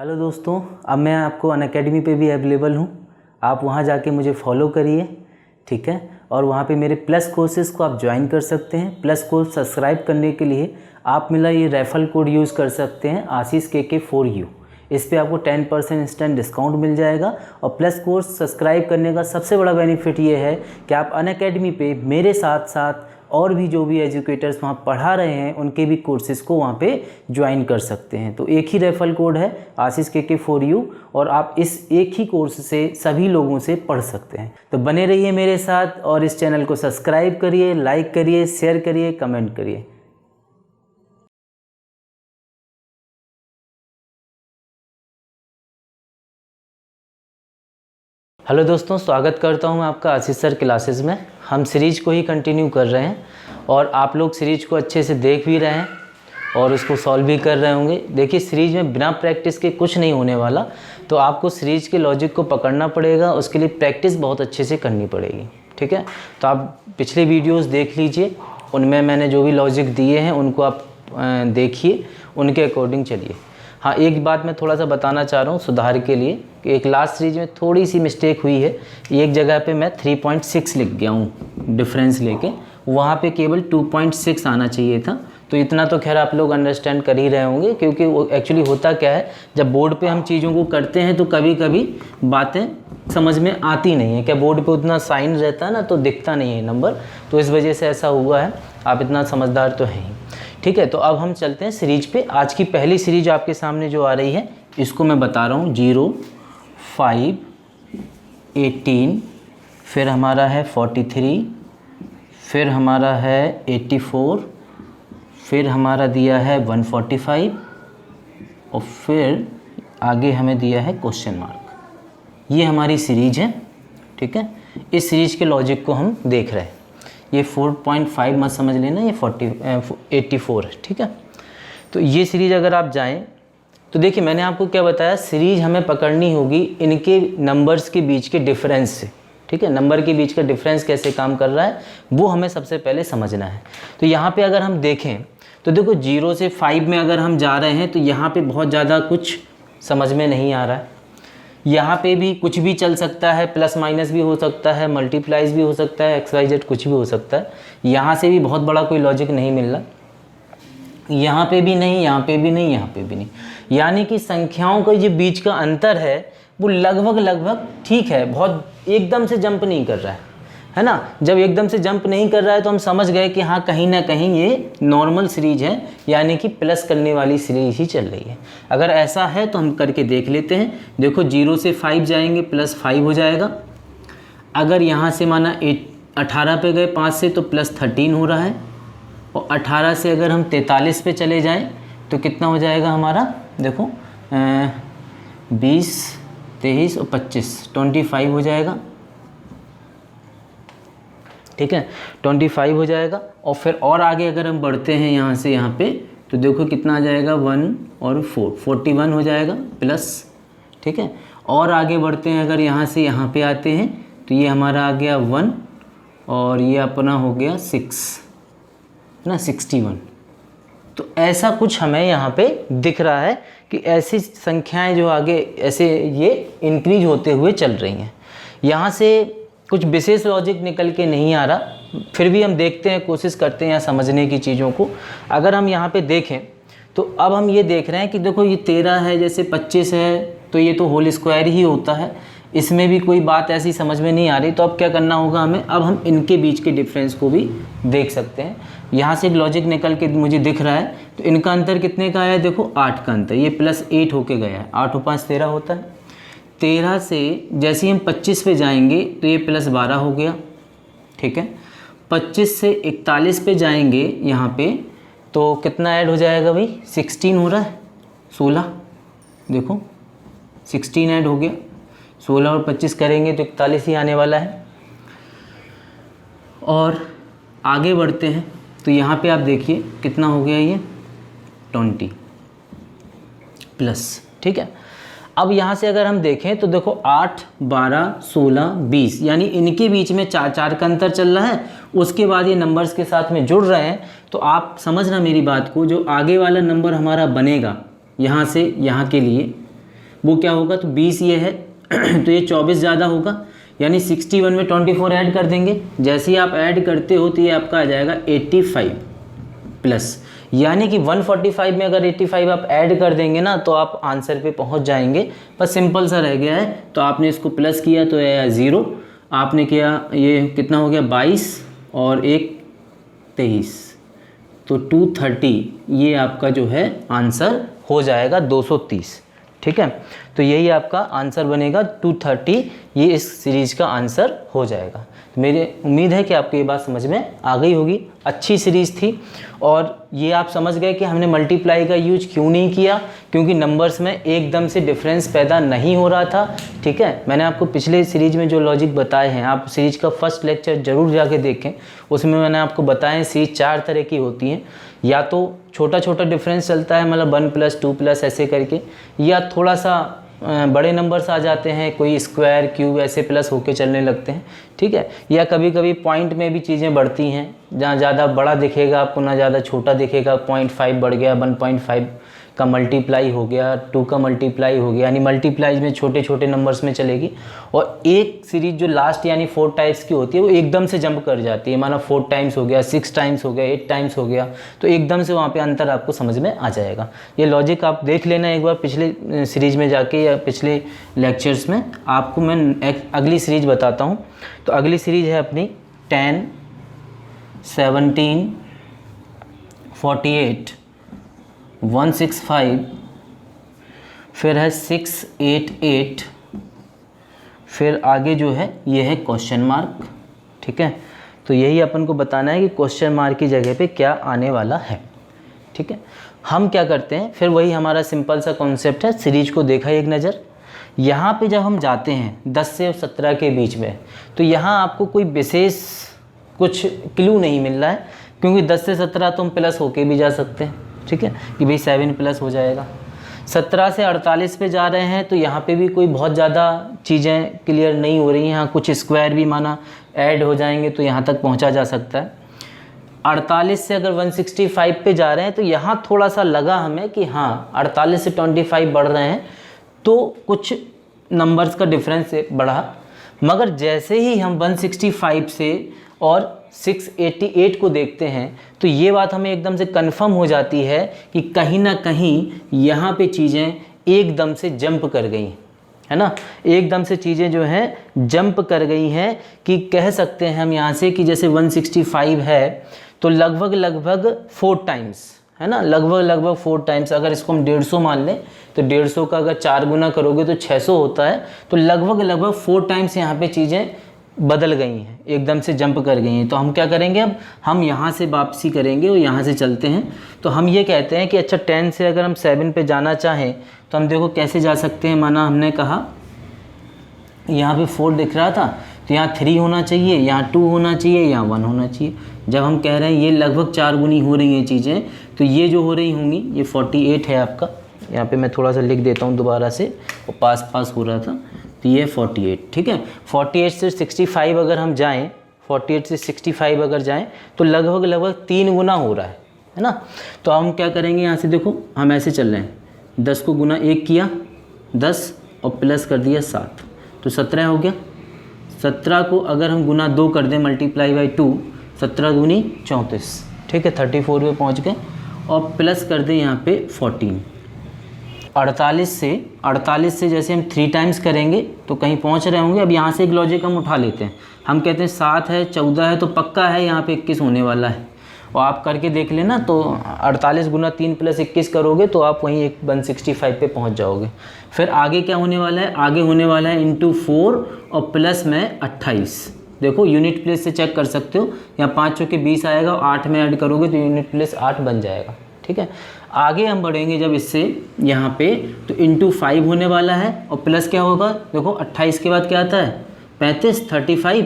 Hello दोस्तों, अब मैं आपको अनअकैडमी पे भी अवेलेबल हूँ। आप वहाँ जाके मुझे फॉलो करिए, ठीक है। और वहाँ पे मेरे प्लस कोर्सेज़ को आप ज्वाइन कर सकते हैं। प्लस कोर्स सब्सक्राइब करने के लिए आप मेरा ये रेफरल कोड यूज़ कर सकते हैं, आशीष KK4U। इस पे आपको 10% इंस्टेंट डिस्काउंट मिल जाएगा। और प्लस कोर्स सब्सक्राइब करने का सबसे बड़ा बेनिफिट ये है कि आप अनअकैडमी पे मेरे साथ साथ और भी जो भी एजुकेटर्स वहाँ पढ़ा रहे हैं उनके भी कोर्सेज़ को वहाँ पे ज्वाइन कर सकते हैं। तो एक ही रेफरल कोड है आशीष KK4U और आप इस एक ही कोर्स से सभी लोगों से पढ़ सकते हैं। तो बने रहिए मेरे साथ और इस चैनल को सब्सक्राइब करिए, लाइक करिए, शेयर करिए, कमेंट करिए। हेलो दोस्तों, स्वागत करता हूं आपका आशीष सर क्लासेस में। हम सीरीज को ही कंटिन्यू कर रहे हैं और आप लोग सीरीज को अच्छे से देख भी रहे हैं और उसको सॉल्व भी कर रहे होंगे। देखिए, सीरीज में बिना प्रैक्टिस के कुछ नहीं होने वाला, तो आपको सीरीज के लॉजिक को पकड़ना पड़ेगा। उसके लिए प्रैक्टिस बहुत अच्छे से करनी पड़ेगी, ठीक है। तो आप पिछले वीडियोज़ देख लीजिए, उनमें मैंने जो भी लॉजिक दिए हैं उनको आप देखिए, उनके अकॉर्डिंग चलिए। हाँ, एक बात मैं थोड़ा सा बताना चाह रहा हूँ सुधार के लिए कि एक लास्ट सीरीज में थोड़ी सी मिस्टेक हुई है। एक जगह पे मैं 3.6 लिख गया हूँ डिफरेंस लेके, वहाँ पे केवल 2.6 आना चाहिए था। तो इतना तो खैर आप लोग अंडरस्टैंड कर ही रहे होंगे, क्योंकि वो एक्चुअली होता क्या है, जब बोर्ड पे हम चीज़ों को करते हैं तो कभी कभी बातें समझ में आती नहीं है। क्या बोर्ड पे उतना साइन रहता है ना, तो दिखता नहीं है नंबर, तो इस वजह से ऐसा हुआ है। आप इतना समझदार तो हैं ही, ठीक है। तो अब हम चलते हैं सीरीज पे। आज की पहली सीरीज आपके सामने जो आ रही है, इसको मैं बता रहा हूँ 0, 5, 18, फिर हमारा है 43, फिर हमारा है 84, फिर हमारा दिया है 145 और फिर आगे हमें दिया है क्वेश्चन मार्क। ये हमारी सीरीज है, ठीक है। इस सीरीज के लॉजिक को हम देख रहे हैं। ये 4.5 मत समझ लेना, ये 84 है, ठीक है। तो ये सीरीज अगर आप जाएं तो देखिए, मैंने आपको क्या बताया, सीरीज हमें पकड़नी होगी इनके नंबर्स के बीच के डिफरेंस से, ठीक है। नंबर के बीच का डिफरेंस कैसे काम कर रहा है वो हमें सबसे पहले समझना है। तो यहाँ पे अगर हम देखें तो देखो, 0 से 5 में अगर हम जा रहे हैं तो यहाँ पे बहुत ज़्यादा कुछ समझ में नहीं आ रहा है। यहाँ पे भी कुछ भी चल सकता है, प्लस माइनस भी हो सकता है, मल्टीप्लाइज भी हो सकता है, XYZ कुछ भी हो सकता है। यहाँ से भी बहुत बड़ा कोई लॉजिक नहीं मिल रहा, यहाँ पे भी नहीं, यहाँ पे भी नहीं, यहाँ पे भी नहीं। यानी कि संख्याओं का जो बीच का अंतर है वो लगभग ठीक है, बहुत एकदम से जंप नहीं कर रहा है ना। जब एकदम से जंप नहीं कर रहा है तो हम समझ गए कि हाँ, कहीं ना कहीं ये नॉर्मल सीरीज है, यानी कि प्लस करने वाली सीरीज ही चल रही है। अगर ऐसा है तो हम करके देख लेते हैं। देखो, 0 से 5 जाएंगे, +5 हो जाएगा। अगर यहाँ से माना 18 पे गए 5 से, तो +13 हो रहा है। और 18 से अगर हम 43 पे चले जाएं तो कितना हो जाएगा हमारा, देखो 20, 23 और 25, 25 हो जाएगा, ठीक है। 25 हो जाएगा। और फिर और आगे अगर हम बढ़ते हैं यहाँ से यहाँ पे, तो देखो कितना आ जाएगा, 1 और 4, 41 हो जाएगा प्लस, ठीक है। और आगे बढ़ते हैं, अगर यहाँ से यहाँ पे आते हैं तो ये हमारा आ गया 1 और ये अपना हो गया 6 ना, 61। तो ऐसा कुछ हमें यहाँ पे दिख रहा है कि ऐसी संख्याएं जो आगे ऐसे ये इंक्रीज होते हुए चल रही हैं। यहाँ से कुछ विशेष लॉजिक निकल के नहीं आ रहा, फिर भी हम देखते हैं, कोशिश करते हैं यहाँ समझने की चीज़ों को। अगर हम यहाँ पे देखें तो अब हम ये देख रहे हैं कि देखो, ये 13 है, जैसे 25 है, तो ये तो होल स्क्वायर ही होता है, इसमें भी कोई बात ऐसी समझ में नहीं आ रही। तो अब क्या करना होगा हमें, अब हम इनके बीच के डिफरेंस को भी देख सकते हैं। यहाँ से एक लॉजिक निकल के मुझे दिख रहा है, तो इनका अंतर कितने का आया, देखो 8 का अंतर, ये +8 होके गया है। 8 और 5 13 होता है। 13 से जैसे ही हम 25 पे जाएंगे तो ये +12 हो गया, ठीक है। 25 से 41 पे जाएंगे यहाँ पे, तो कितना ऐड हो जाएगा भाई, 16 हो रहा है, 16, देखो 16 ऐड हो गया। 16 और 25 करेंगे तो 41 ही आने वाला है। और आगे बढ़ते हैं तो यहाँ पे आप देखिए कितना हो गया, ये 20 प्लस, ठीक है। अब यहाँ से अगर हम देखें तो देखो 8, 12, 16, 20, यानी इनके बीच में 4 का अंतर चल रहा है। उसके बाद ये नंबर्स के साथ में जुड़ रहे हैं। तो आप समझना मेरी बात को, जो आगे वाला नंबर हमारा बनेगा यहाँ से यहाँ के लिए, वो क्या होगा, तो 20 ये है तो ये 24 ज़्यादा होगा, यानी 61 में 24 ऐड कर देंगे। जैसे ही आप ऐड करते हो तो ये आपका आ जाएगा 85 प्लस, यानी कि 145 में अगर 85 आप ऐड कर देंगे ना तो आप आंसर पे पहुंच जाएंगे। बस सिंपल सा रह गया है, तो आपने इसको प्लस किया तो ये 0, आपने किया ये कितना हो गया 22 और 1 23, तो 230 ये आपका जो है आंसर हो जाएगा 230। ठीक है, तो यही आपका आंसर बनेगा 230, ये इस सीरीज़ का आंसर हो जाएगा। तो मेरी उम्मीद है कि आपको ये बात समझ में आ गई होगी। अच्छी सीरीज़ थी, और ये आप समझ गए कि हमने मल्टीप्लाई का यूज क्यों नहीं किया, क्योंकि नंबर्स में एकदम से डिफरेंस पैदा नहीं हो रहा था। ठीक है, मैंने आपको पिछले सीरीज़ में जो लॉजिक बताए हैं, आप सीरीज़ का फर्स्ट लेक्चर ज़रूर जाके देखें, उसमें मैंने आपको बताया सीरीज 4 तरह की होती हैं। या तो छोटा छोटा डिफरेंस चलता है, मतलब 1 + 2 + ऐसे करके, या थोड़ा सा बड़े नंबर्स आ जाते हैं, कोई स्क्वायर क्यूब ऐसे प्लस होके चलने लगते हैं। ठीक है, या कभी कभी पॉइंट में भी चीज़ें बढ़ती हैं, जहाँ ज़्यादा बड़ा दिखेगा आपको ना ज़्यादा छोटा दिखेगा, 0.5 बढ़ गया, 1.5 का मल्टीप्लाई हो गया, 2 का मल्टीप्लाई हो गया, यानी मल्टीप्लाई में छोटे छोटे नंबर्स में चलेगी। और एक सीरीज जो लास्ट यानी 4 टाइप्स की होती है वो एकदम से जंप कर जाती है, माना 4 टाइम्स हो गया, 6 टाइम्स हो गया, 8 टाइम्स हो गया, तो एकदम से वहाँ पे अंतर आपको समझ में आ जाएगा। ये लॉजिक आप देख लेना एक बार पिछले सीरीज में जाके या पिछले लेक्चर्स में। आपको मैं अगली सीरीज बताता हूँ। तो अगली सीरीज है अपनी 10, 17, 48, 165, फिर है 688, फिर आगे जो है ये है क्वेश्चन मार्क। ठीक है, तो यही अपन को बताना है कि क्वेश्चन मार्क की जगह पे क्या आने वाला है। ठीक है, हम क्या करते हैं, फिर वही हमारा सिंपल सा कॉन्सेप्ट है, सीरीज को देखा एक नज़र। यहाँ पे जब हम जाते हैं 10 से 17 के बीच में, तो यहाँ आपको कोई विशेष कुछ क्लू नहीं मिल रहा है, क्योंकि 10 से 17 तो हम प्लस होके भी जा सकते हैं। ठीक है, कि भाई 7 प्लस हो जाएगा। 17 से 48 पे जा रहे हैं, तो यहाँ पे भी कोई बहुत ज़्यादा चीज़ें क्लियर नहीं हो रही हैं। यहाँ कुछ स्क्वायर भी माना ऐड हो जाएंगे तो यहाँ तक पहुँचा जा सकता है। 48 से अगर 165 पे जा रहे हैं, तो यहाँ थोड़ा सा लगा हमें कि हाँ 48 से 25 बढ़ रहे हैं, तो कुछ नंबर्स का डिफरेंस बढ़ा। मगर जैसे ही हम 165 से और 688 को देखते हैं, तो ये बात हमें एकदम से कंफर्म हो जाती है कि कहीं ना कहीं यहाँ पे चीज़ें एकदम से जंप कर गई, है ना। एकदम से चीज़ें जो हैं जंप कर गई हैं, कि कह सकते हैं हम यहाँ से कि जैसे 165 है तो लगभग 4 टाइम्स, है ना, लगभग 4 टाइम्स। अगर इसको हम 150 मान लें तो 150 का अगर 4 गुना करोगे तो 600 होता है। तो लगभग 4 टाइम्स यहाँ पे चीज़ें बदल गई हैं, एकदम से जंप कर गई हैं। तो हम क्या करेंगे, अब हम यहाँ से वापसी करेंगे और यहाँ से चलते हैं। तो हम ये कहते हैं कि अच्छा 10 से अगर हम 7 पे जाना चाहें तो हम देखो कैसे जा सकते हैं। माना हमने कहा यहाँ पे 4 दिख रहा था, तो यहाँ 3 होना चाहिए, यहाँ 2 होना चाहिए, यहाँ 1 होना चाहिए। जब हम कह रहे हैं ये लगभग 4 गुनी हो रही हैं चीज़ें, तो ये जो हो रही होंगी, ये 48 है आपका। यहाँ पे मैं थोड़ा सा लिख देता हूँ दोबारा से, वो पास हो रहा था, तो ये 48। ठीक है, 48 से 65 अगर हम जाएं, 48 से 65 अगर जाएं तो लगभग 3 गुना हो रहा है ना। तो हम क्या करेंगे, यहाँ से देखो हम ऐसे चल रहे हैं, 10 को गुना 1 किया 10 और प्लस कर दिया 7, तो 17 हो गया। 17 को अगर हम गुना 2 कर दें, मल्टीप्लाई बाई 2, 17 दूनी 34। ठीक है, 34 पे पहुँच गए, और प्लस कर दें यहाँ पे 14। 48 से जैसे हम 3 टाइम्स करेंगे तो कहीं पहुंच रहे होंगे। अब यहाँ से एक लॉजिक हम उठा लेते हैं, हम कहते हैं 7 है 14 है तो पक्का है यहाँ पे 21 होने वाला है। और आप करके देख लेना, तो 48 गुना 3 + 21 करोगे तो आप वहीं 165 पे पहुँच जाओगे। फिर आगे क्या होने वाला है, आगे होने वाला है इंटू 4 और प्लस में 28। देखो यूनिट प्लेस से चेक कर सकते हो, यहाँ 5 चौके 20 आएगा, 8 में ऐड करोगे तो यूनिट प्लेस 8 बन जाएगा। ठीक है, आगे हम बढ़ेंगे जब इससे यहाँ पे, तो इंटू 5 होने वाला है, और प्लस क्या होगा, देखो 28 के बाद क्या आता है 35, 35,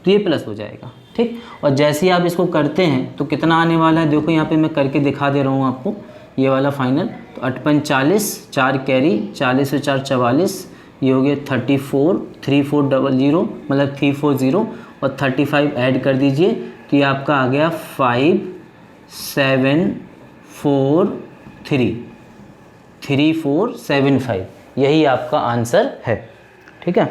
तो ये प्लस हो जाएगा। ठीक, और जैसे ही आप इसको करते हैं तो कितना आने वाला है, देखो यहाँ पे मैं करके दिखा दे रहा हूँ आपको, ये वाला फाइनल। तो 8 × 40, 4 कैरी, 40 से 4 44, ये हो गया 34, 3400 मतलब 340, और 35 ऐड कर दीजिए, तो ये आपका आ गया 5 7 4 3 3475। यही आपका आंसर है। ठीक है,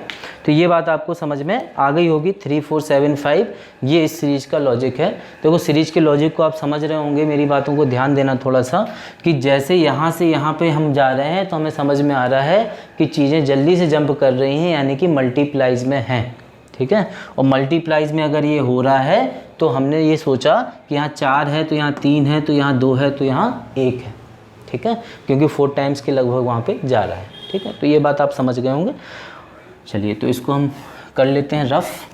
तो ये बात आपको समझ में आ गई होगी। 3 4 7 5 ये इस सीरीज का लॉजिक है। देखो सीरीज के लॉजिक को आप समझ रहे होंगे, मेरी बातों को ध्यान देना थोड़ा सा, कि जैसे यहाँ से यहाँ पे हम जा रहे हैं तो हमें समझ में आ रहा है कि चीज़ें जल्दी से जंप कर रही हैं, यानी कि मल्टीप्लाइज में हैं। ठीक है, और मल्टीप्लाइज में अगर ये हो रहा है तो हमने ये सोचा कि यहाँ 4 है तो यहाँ 3 है तो यहाँ 2 है तो यहाँ 1 है। ठीक है, क्योंकि 4 टाइम्स के लगभग वहाँ पे जा रहा है। ठीक है, तो ये बात आप समझ गए होंगे। चलिए तो इसको हम कर लेते हैं रफ।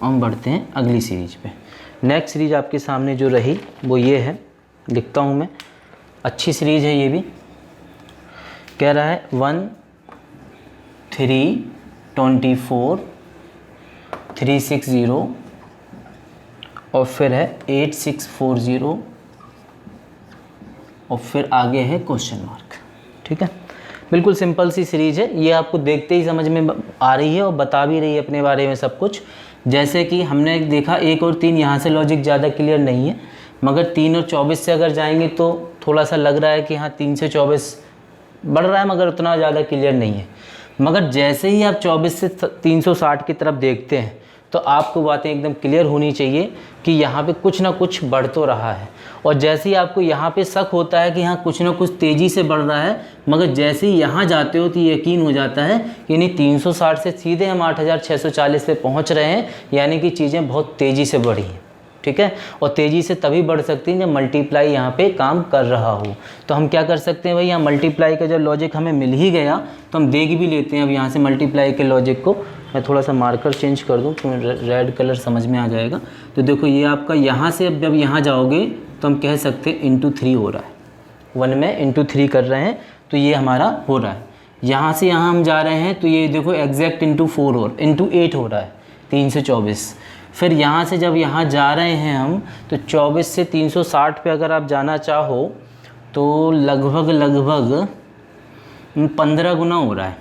हम बढ़ते हैं अगली सीरीज पे। नेक्स्ट सीरीज आपके सामने जो रही वो ये है, लिखता हूँ मैं, अच्छी सीरीज है ये भी। कह रहा है 1 3 24 360 और फिर है 8640 और फिर आगे है क्वेश्चन मार्क। ठीक है, बिल्कुल सिंपल सी सीरीज है, ये आपको देखते ही समझ में आ रही है और बता भी रही है अपने बारे में सब कुछ। जैसे कि हमने देखा 1 और 3 यहाँ से लॉजिक ज़्यादा क्लियर नहीं है, मगर 3 और 24 से अगर जाएंगे तो थोड़ा सा लग रहा है कि हाँ 3 से 24 बढ़ रहा है, मगर उतना ज़्यादा क्लियर नहीं है। मगर जैसे ही आप 24 से 360 की तरफ देखते हैं तो आपको बातें एकदम क्लियर होनी चाहिए कि यहाँ पे कुछ ना कुछ बढ़ तो रहा है। और जैसे ही आपको यहाँ पे शक होता है कि हाँ कुछ ना कुछ तेज़ी से बढ़ रहा है, मगर जैसे ही यहाँ जाते हो तो यकीन हो जाता है कि नहीं 360 से सीधे हम 8640 पे पहुँच रहे हैं, यानी कि चीज़ें बहुत तेज़ी से बढ़ी हैं। ठीक है, और तेज़ी से तभी बढ़ सकती हैं जब मल्टीप्लाई यहाँ पे काम कर रहा हो। तो हम क्या कर सकते हैं भाई, यहाँ मल्टीप्लाई का जब लॉजिक हमें मिल ही गया तो हम देख भी लेते हैं अब यहाँ से मल्टीप्लाई के लॉजिक को। मैं थोड़ा सा मार्कर चेंज कर दूँ तो रेड कलर समझ में आ जाएगा। तो देखो ये आपका यहाँ से अब जब यहाँ जाओगे तो हम कह सकते हैं इंटू 3 हो रहा है। 1 में इंटू 3 कर रहे हैं तो ये हमारा हो रहा है। यहाँ से यहाँ हम जा रहे हैं तो ये देखो एग्जैक्ट इंटू 4 और इंटू 8 हो रहा है, 3 से 24। फिर यहाँ से जब यहाँ जा रहे हैं हम तो 24 से 360 पे अगर आप जाना चाहो तो लगभग 15 गुना हो रहा है,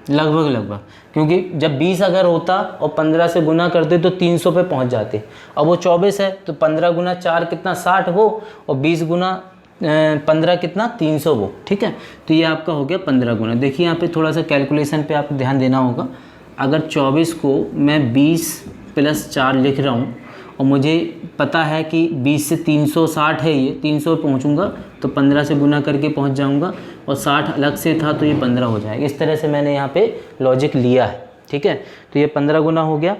लगभग। क्योंकि जब 20 अगर होता और 15 से गुना करते तो 300 पे पहुँच जाते। अब वो 24 है तो 15 गुना 4 कितना 60 वो, और 20 गुना 15 कितना 300 वो। ठीक है, तो ये आपका हो गया 15 गुना। देखिए यहाँ पे थोड़ा सा कैलकुलेशन पे आपको ध्यान देना होगा। अगर 24 को मैं 20 + 4 लिख रहा हूँ और मुझे पता है कि 20 से 360 है, ये 300 पहुँचूँगा तो 15 से गुना करके पहुँच जाऊँगा, और 60 अलग से था तो ये 15 हो जाएगा। इस तरह से मैंने यहाँ पे लॉजिक लिया है। ठीक है, तो ये 15 गुना हो गया।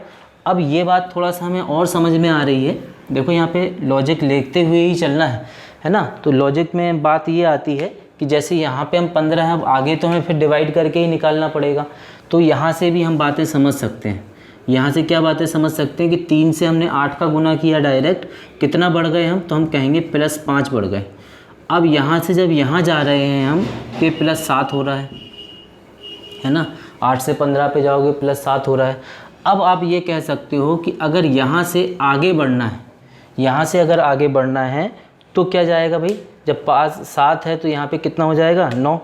अब ये बात थोड़ा सा हमें और समझ में आ रही है। देखो यहाँ पे लॉजिक लिखते हुए ही चलना है ना। तो लॉजिक में बात ये आती है कि जैसे यहाँ पे हम 15 है, अब आगे तो हमें फिर डिवाइड करके ही निकालना पड़ेगा। तो यहाँ से भी हम बातें समझ सकते हैं। यहाँ से क्या बातें समझ सकते हैं कि 3 से हमने 8 का गुना किया डायरेक्ट, कितना बढ़ गए हम, तो हम कहेंगे +5 बढ़ गए। अब यहाँ से जब यहाँ जा रहे हैं हम तो +7 हो रहा है ना। 8 से 15 पे जाओगे +7 हो रहा है। अब आप ये कह सकते हो कि अगर यहाँ से आगे बढ़ना है, यहाँ से अगर आगे बढ़ना है तो क्या जाएगा भाई, जब 7 है तो यहाँ पे कितना हो जाएगा 9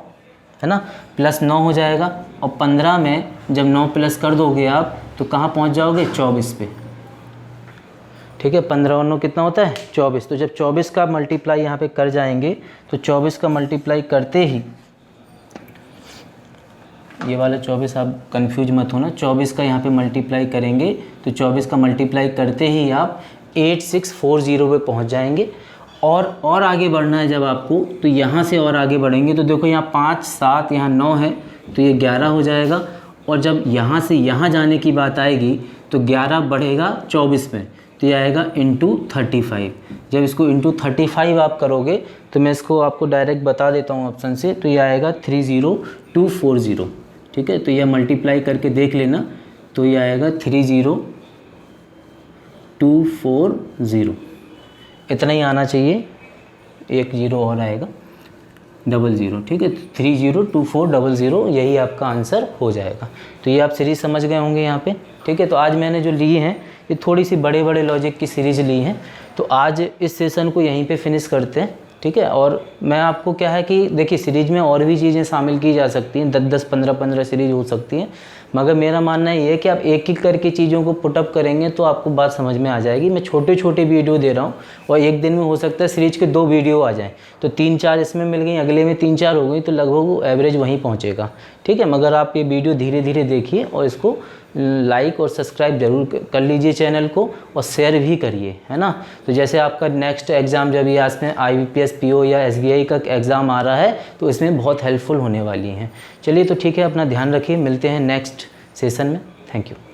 है ना, +9 हो जाएगा। और 15 में जब 9 प्लस कर दोगे आप तो कहाँ पहुँच जाओगे 24 पे। ठीक है, 15 और 9 कितना होता है 24। तो जब 24 का मल्टीप्लाई यहाँ पे कर जाएंगे तो 24 का मल्टीप्लाई करते ही, ये वाला 24 आप कंफ्यूज मत होना, 24 का यहाँ पे मल्टीप्लाई करेंगे तो 24 का मल्टीप्लाई करते ही आप 8640 पे पहुँच जाएंगे। और आगे बढ़ना है जब आपको तो यहाँ से और आगे बढ़ेंगे तो देखो यहाँ 5 7 यहाँ 9 है तो ये 11 हो जाएगा। और जब यहाँ से यहाँ जाने की बात आएगी तो 11 बढ़ेगा 24 में तो ये आएगा ×35। जब इसको ×35 आप करोगे तो मैं इसको आपको डायरेक्ट बता देता हूँ ऑप्शन से, तो ये आएगा 30240। ठीक है, तो यह मल्टीप्लाई करके देख लेना, तो ये आएगा 30240। इतना ही आना चाहिए, एक 0 और आएगा 00। ठीक है, 3024000 यही आपका आंसर हो जाएगा। तो ये आप सीरीज़ समझ गए होंगे यहाँ पे। ठीक है, तो आज मैंने जो ली हैं ये थोड़ी सी बड़े बड़े लॉजिक की सीरीज़ ली हैं। तो आज इस सेशन को यहीं पे फिनिश करते हैं। ठीक है, और मैं आपको क्या है कि देखिए सीरीज़ में और भी चीज़ें शामिल की जा सकती हैं, 10-10 15-15 सीरीज़ हो सकती हैं, मगर मेरा मानना ये है कि आप एक एक करके चीज़ों को पुटअप करेंगे तो आपको बात समझ में आ जाएगी। मैं छोटे छोटे वीडियो दे रहा हूँ और एक दिन में हो सकता है सीरीज के 2 वीडियो आ जाएँ, तो 3-4 इसमें मिल गई, अगले में 3-4 हो गई, तो लगभग वो एवरेज वहीं पहुँचेगा। ठीक है, मगर आप ये वीडियो धीरे धीरे देखिए और इसको लाइक और सब्सक्राइब जरूर कर लीजिए चैनल को, और शेयर भी करिए, है ना। तो जैसे आपका नेक्स्ट एग्ज़ाम जब ये इसमें IBPS PO या SBI का एग्ज़ाम आ रहा है तो इसमें बहुत हेल्पफुल होने वाली हैं। चलिए तो ठीक है, अपना ध्यान रखिए, मिलते हैं नेक्स्ट सेशन में। Thank you.